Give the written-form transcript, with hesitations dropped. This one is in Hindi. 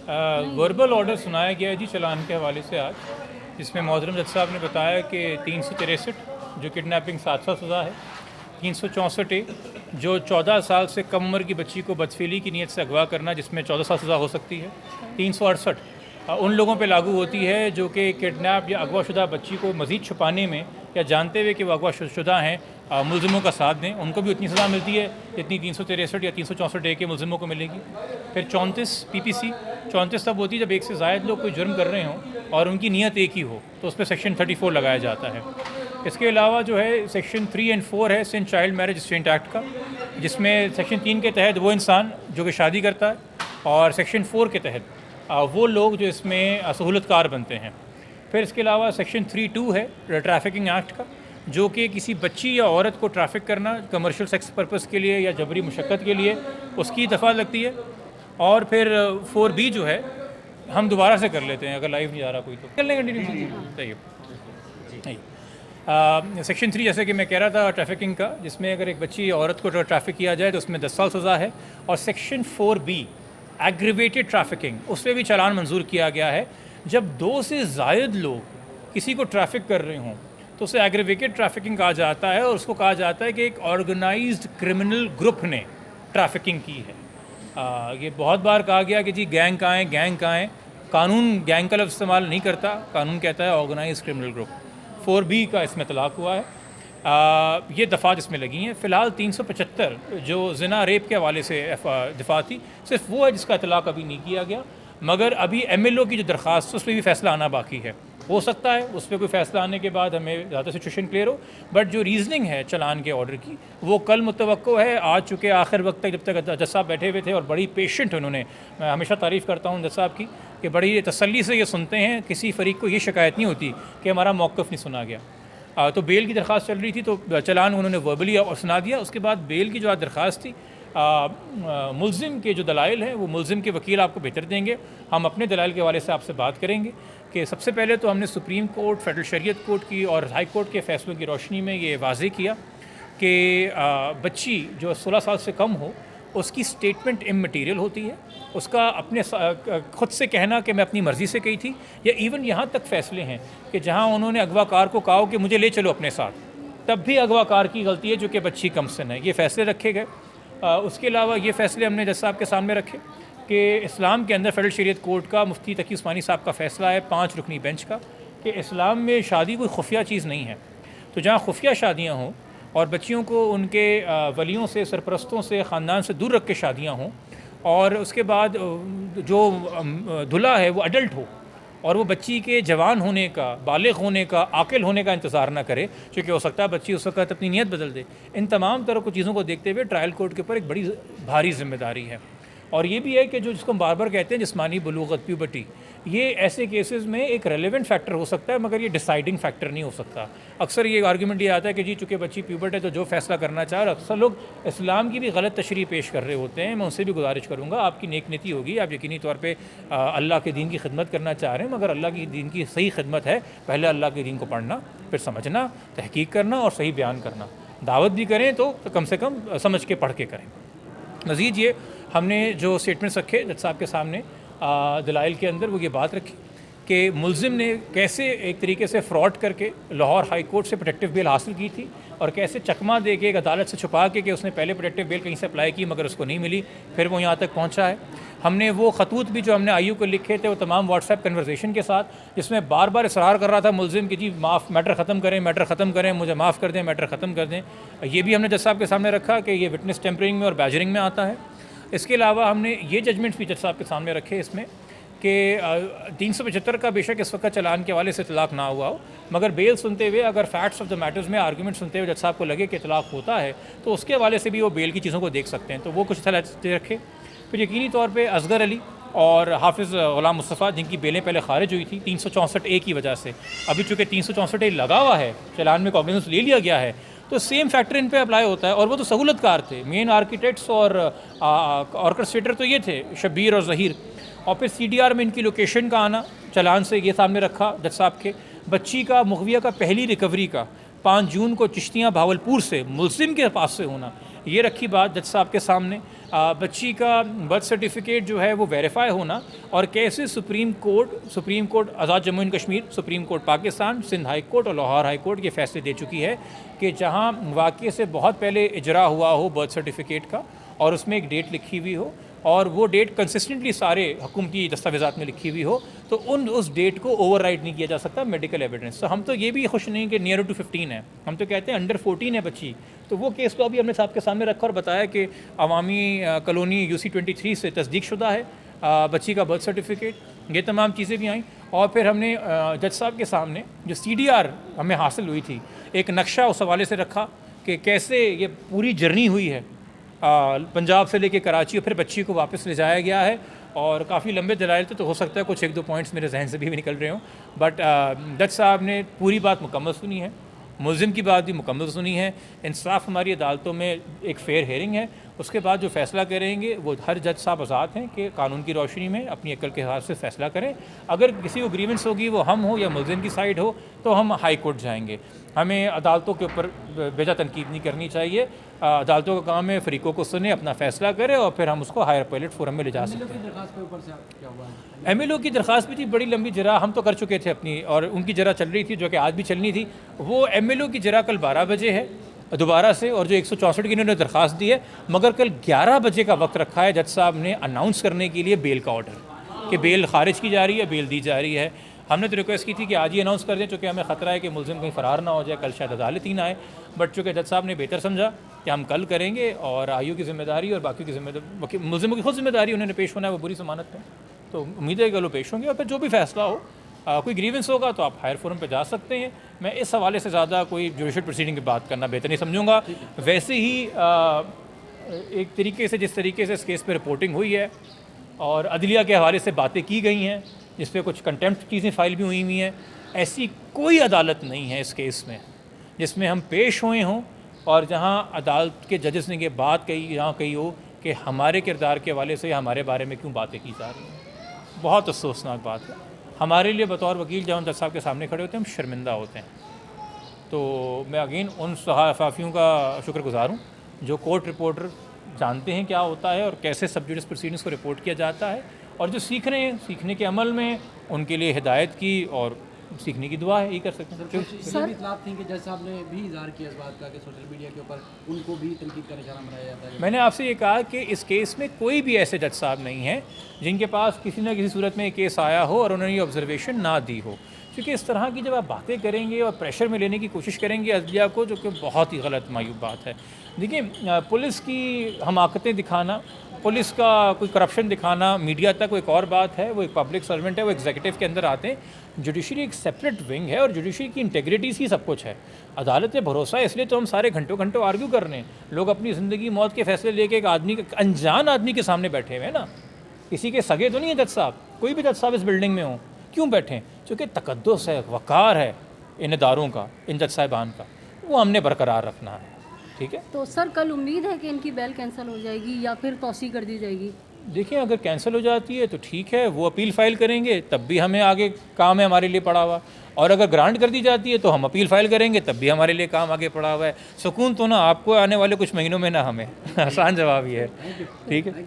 वर्बल ऑर्डर सुनाया गया है जी चलान के हवाले से आज, जिसमें मोहतरम जज साहब ने बताया कि 363 जो किडनैपिंग 700 सज़ा है, 364 जो 14 साल से कम उम्र की बच्ची को बदफेली की नीयत से अगवा करना जिसमें 14 साल सज़ा हो सकती है, 368 उन लोगों पे लागू होती है जो कि किडनैप या अगवाशुदा बच्ची को मज़ीद छुपाने में या जानते हुए कि वो अगवाशुदा हैं मुलज़िमों का साथ दें, उनको भी उतनी सज़ा मिलती है जितनी 363 या 364 के मुलज़िमों को मिलेगी। फिर 34 PPC 34 तब होती है जब एक से ज़ायद लोग कोई जुर्म कर रहे हों और उनकी नीयत एक ही हो, तो उस पर सेक्शन 34 लगाया जाता है। इसके अलावा जो है सेक्शन 3 और 4 है Sindh child marriage restraint act का, जिसमें सेक्शन 3 के तहत वो इंसान जो कि शादी करता है और सेक्शन 4 के तहत वो लोग जो इसमें सहूलतकार बनते हैं। फिर इसके अलावा सेक्शन 3(2) है ट्रैफिकिंग एक्ट का, जो कि किसी बच्ची या औरत को ट्रैफिक करना कमर्शियल सेक्स पर्पस के लिए या जबरी मुशक्क़त के लिए, उसकी दफ़ा लगती है। और फिर 4B जो है, हम दोबारा से कर लेते हैं अगर लाइव नहीं आ रहा कोई तो कर लें कंटिन्यू। सही सेक्शन 3 जैसे कि मैं कह रहा था ट्रैफिकिंग का, जिसमें अगर एक बच्ची या औरत को ट्रैफिक किया जाए तो उसमें 10 साल सज़ा है। और सेक्शन 4B एग्रीवेटेड ट्रैफिकिंग, उस पर भी चालान मंजूर किया गया है। जब 2 से ज़ायद लोग किसी को ट्रैफिक कर रहे हों तो उसे एग्रीवेटेड ट्रैफिकिंग कहा जाता है, और उसको कहा जाता है कि एक ऑर्गेनाइज्ड क्रिमिनल ग्रुप ने ट्रैफिकिंग की है। ये बहुत बार कहा गया कि जी गैंग कहाँ है, गैंग कहाँ है। कानून गैंग का लफ्ज़ इस्तेमाल नहीं करता, कानून कहता है ऑर्गेनाइज्ड क्रिमिनल ग्रुप। 4B का इसमें तलाक़ हुआ है। ये दफ़ात इसमें लगी हैं। फ़िलहाल 375 जो ज़िना रेप के हवाले से दफ़ा थी, सिर्फ वो है जिसका इतलाक़ अभी नहीं किया गया, मगर अभी MLO की जो दरख्वास्त उस पर भी फ़ैसला आना बाकी है। हो सकता है उस पर कोई फ़ैसला आने के बाद हमें ज़्यादा सिचुएशन क्लियर हो, बट जो रीज़निंग है चलान के ऑर्डर की वो कल मुतवक्को है। आज चूँकि आखिर वक्त तक जब तक जज साहब बैठे हुए थे और बड़ी पेशेंट उन्होंने, मैं हमेशा तारीफ़ करता हूँ जज साहब की कि बड़ी तसल्ली से ये सुनते हैं, किसी फ़रीक को ये शिकायत नहीं होती कि हमारा मौक़िफ़ नहीं सुना गया। तो बेल की दरख्वास्त चल रही थी तो चलान उन्होंने वर्बली और सुना दिया। उसके बाद बेल की जो आज दरख्वास्त थी, मुल्ज़िम के जो दलाइल हैं वो मुल्ज़िम के वकील आपको बेहतर देंगे। हम अपने दलाइल के हवाले से आपसे बात करेंगे कि सबसे पहले तो हमने सुप्रीम कोर्ट, फेडरल शरीयत कोर्ट की और हाई कोर्ट के फ़ैसलों की रोशनी में ये वाज़े किया कि बच्ची जो 16 साल से कम हो उसकी स्टेटमेंट इममटीरियल होती है। उसका अपने ख़ुद से कहना कि मैं अपनी मर्ज़ी से कही थी, या इवन यहाँ तक फ़ैसले हैं कि जहाँ उन्होंने अगवाकार को कहा कि मुझे ले चलो अपने साथ, तब भी अगवाकार की गलती है जो कि बच्ची कम सिन है। ये फ़ैसले रखे गए। उसके अलावा ये फ़ैसले हमने जज साहब के सामने रखे कि इस्लाम के अंदर फेडरल शरीयत कोर्ट का मुफ्ती तकी उस्मानी साहब का फ़ैसला है 5 रुकनी बेंच का कि इस्लाम में शादी कोई खुफिया चीज़ नहीं है। तो जहाँ खुफिया शादियाँ हों और बच्चियों को उनके वलियों से, सरपरस्तों से, ख़ानदान से दूर रख के शादियाँ हों, और उसके बाद जो दूल्हा है वो अडल्ट हो और वो बच्ची के जवान होने का, बालिग होने का, आकिल होने का इंतज़ार ना करे, क्योंकि हो सकता है बच्ची उस वक्त अपनी नीयत बदल दे। इन तमाम तरह की चीज़ों को देखते हुए ट्रायल कोर्ट के ऊपर एक बड़ी भारी जिम्मेदारी है। और ये भी है कि जो जिसको हम बार बार कहते हैं जिस्मानी बलूगत, प्यूबर्टी, ये ऐसे केसेस में एक रेलेवेंट फैक्टर हो सकता है, मगर ये डिसाइडिंग फैक्टर नहीं हो सकता। अक्सर ये आर्गूमेंट ये आता है कि जी चूँकि बच्ची प्यूबर्ट है तो जो फ़ैसला करना चाह, और अक्सर लोग इस्लाम की भी गलत तशरीह पेश कर रहे होते हैं। मैं उनसे भी गुजारिश करूँगा, आपकी नेक नीति होगी, आप यकीनी तौर पर अल्लाह के दीन की खिदमत करना चाह रहे हैं, मगर अल्लाह की दीन की सही खिदमत है पहले अल्लाह के दीन को पढ़ना, फिर समझना, तहकीक करना और सही बयान करना। दावत भी करें तो कम से कम समझ के पढ़ के करें। मज़ीद ये हमने जो स्टेटमेंट्स रखे जज साहब के सामने दलाइल के अंदर, वो ये बात रखी कि मुल्ज़िम ने कैसे एक तरीके से फ़्रॉड करके लाहौर हाई कोर्ट से प्रोटेक्टिव बेल हासिल की थी, और कैसे चकमा दे के एक अदालत से छुपा के कि उसने पहले प्रोटेक्टिव बेल कहीं से अप्लाई की मगर उसको नहीं मिली, फिर वो यहाँ तक पहुँचा है। हमने वो खतूत भी जो हमने IU को लिखे थे वो तमाम व्हाट्सएप कन्वर्सेशन के साथ, जिसमें बार बार इसरार कर रहा था मुल्ज़िम कि जी माफ़, मैटर ख़त्म करें, मैटर ख़त्म करें, मुझे माफ़ कर दें, मैटर ख़त्म कर दें। ये भी हमने जज साहब के सामने रखा कि ये विटनेस टेम्परिंग में और बैजरिंग में आता है। इसके अलावा हमने ये जजमेंट्स भी जज साहब के सामने रखे इसमें कि 375 का बेशक इस वक्त चलान के हवाले से इतलाक़ ना हुआ हो, मगर बेल सुनते हुए अगर फैक्ट्स ऑफ द मैटर्स में आर्गूमेंट सुनते हुए जज साहब को लगे कि इतलाक़ होता है तो उसके हवाले से भी वो बेल की चीज़ों को देख सकते हैं, तो वो कुछ तलाते रखे। फिर यकीनी तौर पर असगर अली और हाफिज़ ग़ुलाम मुस्तफ़ा जिनकी बेलें पहले खारिज हुई थी 364A की वजह से, अभी चूँकि 364A लगा हुआ है, चलान में कॉग्निज़ेंस ले लिया गया है, तो सेम फैक्टर इन पे अप्लाई होता है। और वो तो सहूलतकार थे, मेन आर्किटेक्ट्स और ऑर्केस्ट्रेटर तो ये थे शब्बीर और ज़हीर। और फिर CDR में इनकी लोकेशन का आना चलान से ये सामने रखा जज साहब के। बच्ची का मुग़विया का पहली रिकवरी का 5 जून को चिश्तियाँ भावलपुर से मुल्ज़िम के पास से होना, ये रखी बात जज साहब के सामने। बच्ची का बर्थ सर्टिफिकेट जो है वो वेरीफाई होना, और कैसे supreme court Azad Jammu and Kashmir, supreme court Pakistan, Sindh high court और लाहौर हाई कोर्ट ये फैसले दे चुकी है कि जहां वाक़े से बहुत पहले इजरा हुआ हो बर्थ सर्टिफिकेट का और उसमें एक डेट लिखी हुई हो और वो डेट कंसिस्टेंटली सारे हुकूमती दस्तावेज़ात में लिखी हुई हो, तो उस डेट को ओवरराइड नहीं किया जा सकता मेडिकल एविडेंस। तो हम तो ये भी खुश नहीं कि नियर टू 15 है, हम तो कहते हैं अंडर 14 है बच्ची। तो वो केस को अभी हमने साहब के सामने रखा और बताया कि अवामी कॉलोनी UC23 से तस्दीक शुदा है बच्ची का बर्थ सर्टिफिकेट, ये तमाम चीज़ें भी आईं। और फिर हमने जज साहब के सामने जो CDR हमें हासिल हुई थी, एक नक्शा उस हवाले से रखा कि कैसे ये पूरी जर्नी हुई है पंजाब से लेके कराची, और फिर बच्ची को वापस ले जाया गया है। और काफ़ी लंबे दलाइल थे, तो हो सकता है कुछ 1-2 पॉइंट्स मेरे जहन से भी निकल रहे हों, बट जज साहब ने पूरी बात मुकम्मल सुनी है, मुलजिम की बात भी मुकम्मल सुनी है। इंसाफ हमारी अदालतों में एक फेयर हेयरिंग है, उसके बाद जो फ़ैसला करेंगे वो हर जज साहब आज़ाद हैं कि कानून की रोशनी में अपनी अक्ल के हिसाब से फ़ैसला करें। अगर किसी को ग्रीवेंस होगी, वो हम हो या मुलजिम की साइड हो, तो हम हाई कोर्ट जाएंगे। हमें अदालतों के ऊपर बेजा तनकीद नहीं करनी चाहिए। अदालतों का काम है फ़रीक़ों को सुने, अपना फ़ैसला करे और फिर हम उसको हायर अपीलेट फोरम में ले जा सकते हैं। MLO की दरख्वास्त भी थी, बड़ी लंबी जरा हम तो कर चुके थे अपनी, और उनकी जरा चल रही थी जो कि आज भी चलनी थी। वो MLO की जरा कल 12 बजे है दोबारा से, और जो 164 की इन्होंने दरख्वास्त दी है, मगर कल 11 बजे का वक्त रखा है जज साहब ने अनाउंस करने के लिए बेल का ऑर्डर, कि बेल खारिज की जा रही है, बेल दी जा रही है। हमने तो रिक्वेस्ट की थी कि आज ही अनाउंस कर दें, चूँकि हमें ख़तरा है कि मुलजिम कहीं फ़रार ना हो जाए, कल शायद अदालत ही ना आए। बट चूँकि जज साहब ने बेहतर समझा कि हम कल करेंगे, और आयु की ज़िम्मेदारी और बाकी की ज़िम्मेदारी मुलजिमों की खुद ज़िम्मेदारी, उन्होंने पेश होना है वो बुरी ज़मानत में, तो उम्मीद है कि वो पेश होंगे। और फिर जो भी फ़ैसला हो, कोई ग्रीवेंस होगा तो आप हायर फोरम पे जा सकते हैं। मैं इस हवाले से ज़्यादा कोई जुडिशल प्रोसीडिंग की बात करना बेहतर नहीं समझूंगा। वैसे ही एक तरीके से जिस तरीके से इस केस पे रिपोर्टिंग हुई है और अदलिया के हवाले से बातें की गई हैं, जिस पे कुछ कंटेम्प्ट चीज़ें फाइल भी हुई हुई हैं, ऐसी कोई अदालत नहीं है इस केस में जिसमें हम पेश हुए हों और जहां अदालत के जजेस ने ये बात कही हो कि हमारे किरदार के हवाले से हमारे बारे में क्यों बातें की जा रही हैं। बहुत अफसोसनाक बात है हमारे लिए। बतौर वकील जब हम जज साहब के सामने खड़े होते हैं, हम शर्मिंदा होते हैं। तो मैं अगेन उन सहाफ़ियों का शुक्रगुज़ार हूँ जो कोर्ट रिपोर्टर जानते हैं क्या होता है और कैसे सब जुडिस प्रोसीडिंग्स को रिपोर्ट किया जाता है, और जो सीख रहे हैं, सीखने के अमल में उनके लिए हिदायत की और सीखने की दुआ है, ये कर सकते हैं। सर इतलात थी कि जज साहब ने भी इज़हार किया इस बात का कि सोशल मीडिया के ऊपर उनको भी तनकीद का निशाना बनाया जाता है। मैंने आपसे ये कहा कि इस केस में कोई भी ऐसे जज साहब नहीं हैं जिनके पास किसी न किसी सूरत में ये केस आया हो और उन्होंने ये ऑब्जर्वेशन ना दी हो, क्योंकि इस तरह की जब आप बातें करेंगे और प्रेशर में लेने की कोशिश करेंगे अदलिया को, जो कि बहुत ही गलत मायूब बात है। देखिए, पुलिस की हमाकतें दिखाना, पुलिस का कोई करप्शन दिखाना मीडिया तक वो एक और बात है। वो एक पब्लिक सर्वेंट है, वो एग्जीक्यूटिव के अंदर आते हैं। जुडिशरी एक सेपरेट विंग है और जुडिशरी की इंटेग्रिटी ही सब कुछ है। अदालत पे भरोसा है, इसलिए तो हम सारे घंटों घंटों आर्ग्यू कर रहे हैं। लोग अपनी ज़िंदगी मौत के फैसले लेके एक आदमी, अनजान आदमी के सामने बैठे हुए हैं ना, किसी के सगे तो नहीं है जज साहब, कोई भी जज साहब इस बिल्डिंग में हो, क्यों बैठे? क्योंकि तकद्दुस है, वक़ार है इन इदारों का, इन जज साहिबान का, वो हमने बरकरार रखना है। ठीक है, तो सर कल उम्मीद है कि इनकी बेल कैंसिल हो जाएगी या फिर तौसी कर दी जाएगी? देखिए, अगर कैंसिल हो जाती है तो ठीक है, वो अपील फ़ाइल करेंगे, तब भी हमें आगे काम है हमारे लिए पड़ा हुआ। और अगर ग्रांट कर दी जाती है तो हम अपील फ़ाइल करेंगे, तब भी हमारे लिए काम आगे पड़ा हुआ है। सुकून तो ना आपको आने वाले कुछ महीनों में, ना हमें। आसान जवाब ये है। ठीक है।